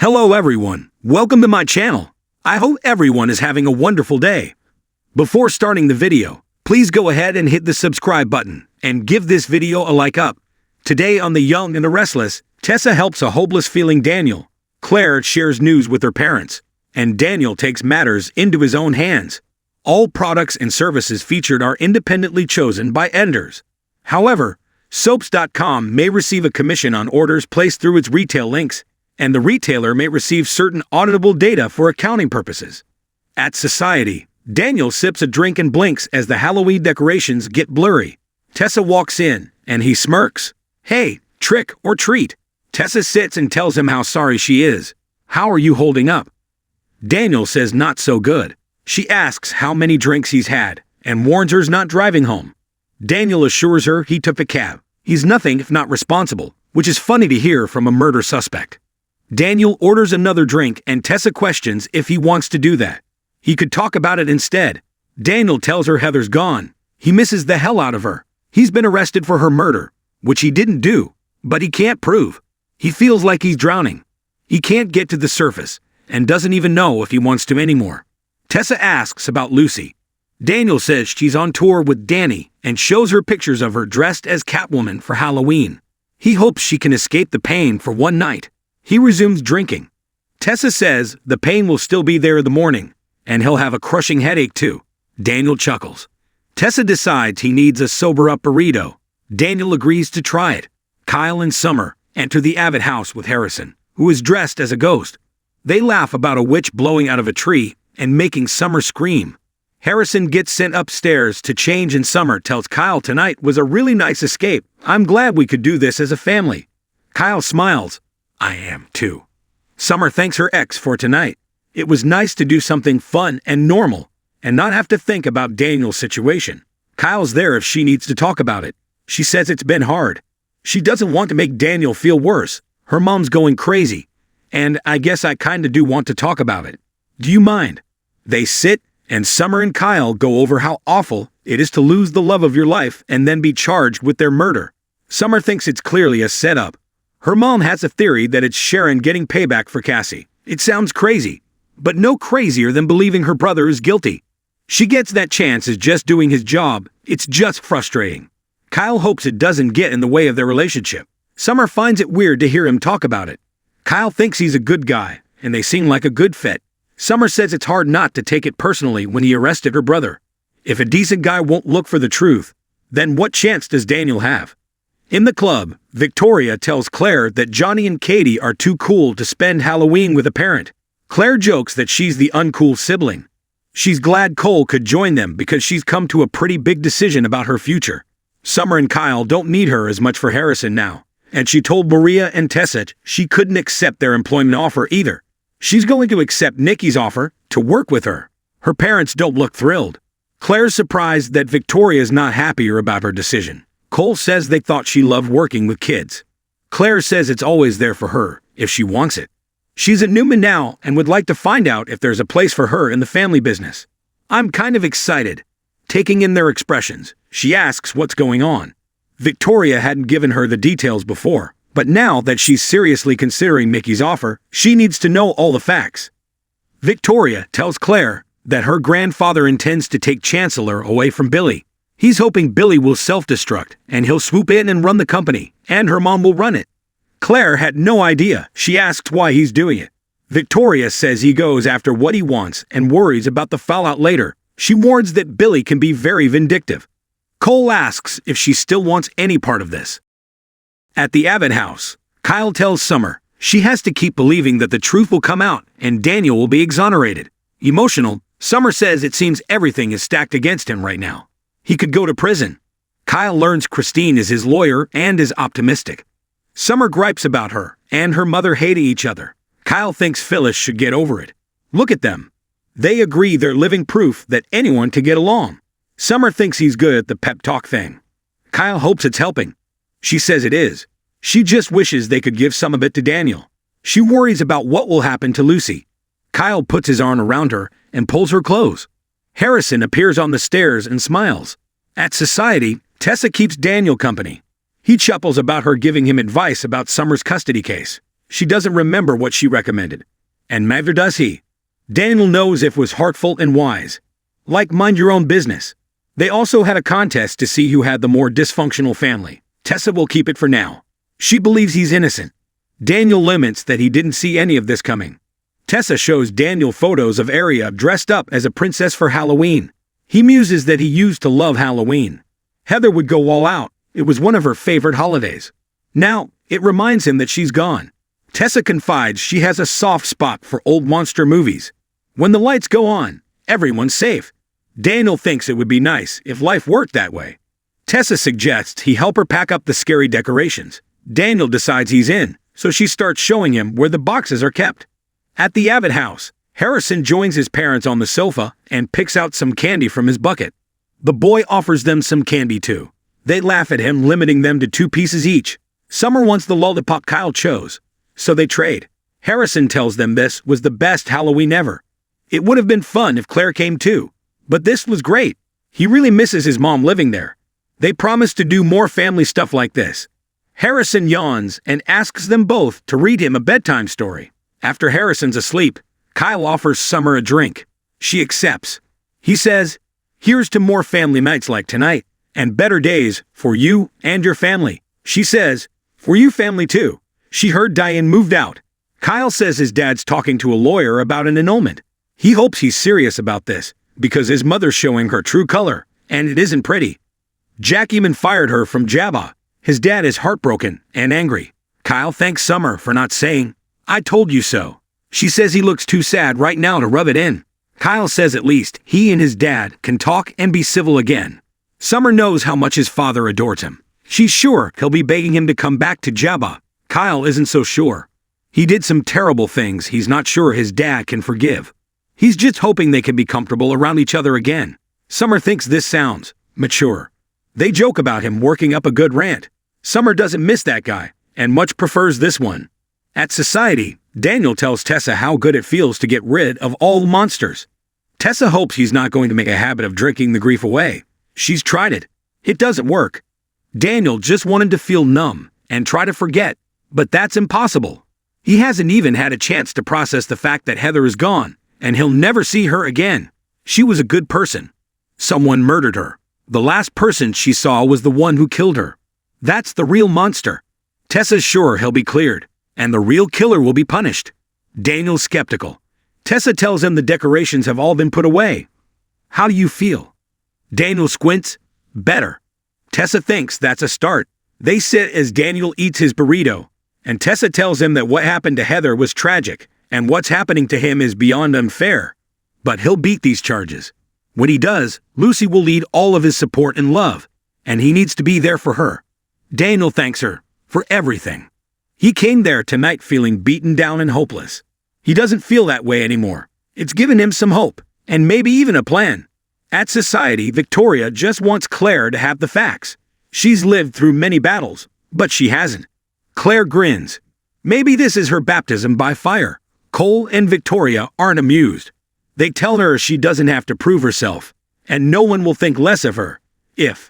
Hello everyone, welcome to my channel. I hope everyone is having a wonderful day. Before starting the video, please go ahead and hit the subscribe button and give this video a like up. Today on The Young and the Restless, Tessa helps a hopeless feeling Daniel. Claire shares news with her parents, and Daniel takes matters into his own hands. All products and services featured are independently chosen by editors. However, soaps.com may receive a commission on orders placed through its retail links, and the retailer may receive certain auditable data for accounting purposes. At Society, Daniel sips a drink and blinks as the Halloween decorations get blurry. Tessa walks in, and he smirks. Hey, trick or treat. Tessa sits and tells him how sorry she is. How are you holding up? Daniel says not so good. She asks how many drinks he's had, and warns her's not driving home. Daniel assures her he took the cab. He's nothing if not responsible, which is funny to hear from a murder suspect. Daniel orders another drink and Tessa questions if he wants to do that. He could talk about it instead. Daniel tells her Heather's gone. He misses the hell out of her. He's been arrested for her murder, which he didn't do, but he can't prove. He feels like he's drowning. He can't get to the surface and doesn't even know if he wants to anymore. Tessa asks about Lucy. Daniel says she's on tour with Danny and shows her pictures of her dressed as Catwoman for Halloween. He hopes she can escape the pain for one night. He resumes drinking. Tessa says the pain will still be there in the morning, and he'll have a crushing headache too. Daniel chuckles. Tessa decides he needs a sober-up burrito. Daniel agrees to try it. Kyle and Summer enter the Abbott house with Harrison, who is dressed as a ghost. They laugh about a witch blowing out of a tree and making Summer scream. Harrison gets sent upstairs to change and Summer tells Kyle tonight was a really nice escape. I'm glad we could do this as a family. Kyle smiles. I am too. Summer thanks her ex for tonight. It was nice to do something fun and normal, and not have to think about Daniel's situation. Kyle's there if she needs to talk about it. She says it's been hard. She doesn't want to make Daniel feel worse. Her mom's going crazy, and I guess I kinda do want to talk about it. Do you mind? They sit, and Summer and Kyle go over how awful it is to lose the love of your life and then be charged with their murder. Summer thinks it's clearly a setup. Her mom has a theory that it's Sharon getting payback for Cassie. It sounds crazy, but no crazier than believing her brother is guilty. She gets that Chance is just doing his job. It's just frustrating. Kyle hopes it doesn't get in the way of their relationship. Summer finds it weird to hear him talk about it. Kyle thinks he's a good guy, and they seem like a good fit. Summer says it's hard not to take it personally when he arrested her brother. If a decent guy won't look for the truth, then what chance does Daniel have? In the club, Victoria tells Claire that Johnny and Katie are too cool to spend Halloween with a parent. Claire jokes that she's the uncool sibling. She's glad Cole could join them because she's come to a pretty big decision about her future. Summer and Kyle don't need her as much for Harrison now, and she told Maria and Tessa she couldn't accept their employment offer either. She's going to accept Nikki's offer to work with her. Her parents don't look thrilled. Claire's surprised that Victoria's not happier about her decision. Cole says they thought she loved working with kids. Claire says it's always there for her, if she wants it. She's at Newman now and would like to find out if there's a place for her in the family business. I'm kind of excited. Taking in their expressions, she asks what's going on. Victoria hadn't given her the details before, but now that she's seriously considering Mickey's offer, she needs to know all the facts. Victoria tells Claire that her grandfather intends to take Chancellor away from Billy. He's hoping Billy will self-destruct, and he'll swoop in and run the company, and her mom will run it. Claire had no idea. She asks why he's doing it. Victoria says he goes after what he wants and worries about the fallout later. She warns that Billy can be very vindictive. Cole asks if she still wants any part of this. At the Abbott house, Kyle tells Summer she has to keep believing that the truth will come out and Daniel will be exonerated. Emotional, Summer says it seems everything is stacked against him right now. He could go to prison. Kyle learns Christine is his lawyer and is optimistic. Summer gripes about her and her mother hating each other. Kyle thinks Phyllis should get over it. Look at them. They agree they're living proof that anyone can get along. Summer thinks he's good at the pep talk thing. Kyle hopes it's helping. She says it is. She just wishes they could give some of it to Daniel. She worries about what will happen to Lucy. Kyle puts his arm around her and pulls her close. Harrison appears on the stairs and smiles. At Society, Tessa keeps Daniel company. He chuckles about her giving him advice about Summer's custody case. She doesn't remember what she recommended. And neither does he. Daniel knows if it was heartful and wise. Like mind your own business. They also had a contest to see who had the more dysfunctional family. Tessa will keep it for now. She believes he's innocent. Daniel laments that he didn't see any of this coming. Tessa shows Daniel photos of Aria dressed up as a princess for Halloween. He muses that he used to love Halloween. Heather would go all out. It was one of her favorite holidays. Now, it reminds him that she's gone. Tessa confides she has a soft spot for old monster movies. When the lights go on, everyone's safe. Daniel thinks it would be nice if life worked that way. Tessa suggests he help her pack up the scary decorations. Daniel decides he's in, so she starts showing him where the boxes are kept. At the Abbott house, Harrison joins his parents on the sofa and picks out some candy from his bucket. The boy offers them some candy too. They laugh at him, limiting them to 2 pieces each. Summer wants the lollipop Kyle chose, so they trade. Harrison tells them this was the best Halloween ever. It would have been fun if Claire came too, but this was great. He really misses his mom living there. They promise to do more family stuff like this. Harrison yawns and asks them both to read him a bedtime story. After Harrison's asleep, Kyle offers Summer a drink. She accepts. He says, "Here's to more family nights like tonight, and better days for you and your family." She says, "For you family too." She heard Diane moved out. Kyle says his dad's talking to a lawyer about an annulment. He hopes he's serious about this, because his mother's showing her true color, and it isn't pretty. Jack even fired her from Jabba. His dad is heartbroken and angry. Kyle thanks Summer for not saying, "I told you so." She says he looks too sad right now to rub it in. Kyle says at least he and his dad can talk and be civil again. Summer knows how much his father adores him. She's sure he'll be begging him to come back to Jabba. Kyle isn't so sure. He did some terrible things he's not sure his dad can forgive. He's just hoping they can be comfortable around each other again. Summer thinks this sounds mature. They joke about him working up a good rant. Summer doesn't miss that guy, and much prefers this one. At Society, Daniel tells Tessa how good it feels to get rid of all monsters. Tessa hopes he's not going to make a habit of drinking the grief away. She's tried it. It doesn't work. Daniel just wanted to feel numb and try to forget, but that's impossible. He hasn't even had a chance to process the fact that Heather is gone, and he'll never see her again. She was a good person. Someone murdered her. The last person she saw was the one who killed her. That's the real monster. Tessa's sure he'll be cleared, and the real killer will be punished. Daniel's skeptical. Tessa tells him the decorations have all been put away. "How do you feel?" Daniel squints. "Better." Tessa thinks that's a start. They sit as Daniel eats his burrito, and Tessa tells him that what happened to Heather was tragic, and what's happening to him is beyond unfair. But he'll beat these charges. When he does, Lucy will lead all of his support and love, and he needs to be there for her. Daniel thanks her for everything. He came there tonight feeling beaten down and hopeless. He doesn't feel that way anymore. It's given him some hope, and maybe even a plan. At Society, Victoria just wants Claire to have the facts. She's lived through many battles, but she hasn't. Claire grins. Maybe this is her baptism by fire. Cole and Victoria aren't amused. They tell her she doesn't have to prove herself, and no one will think less of her if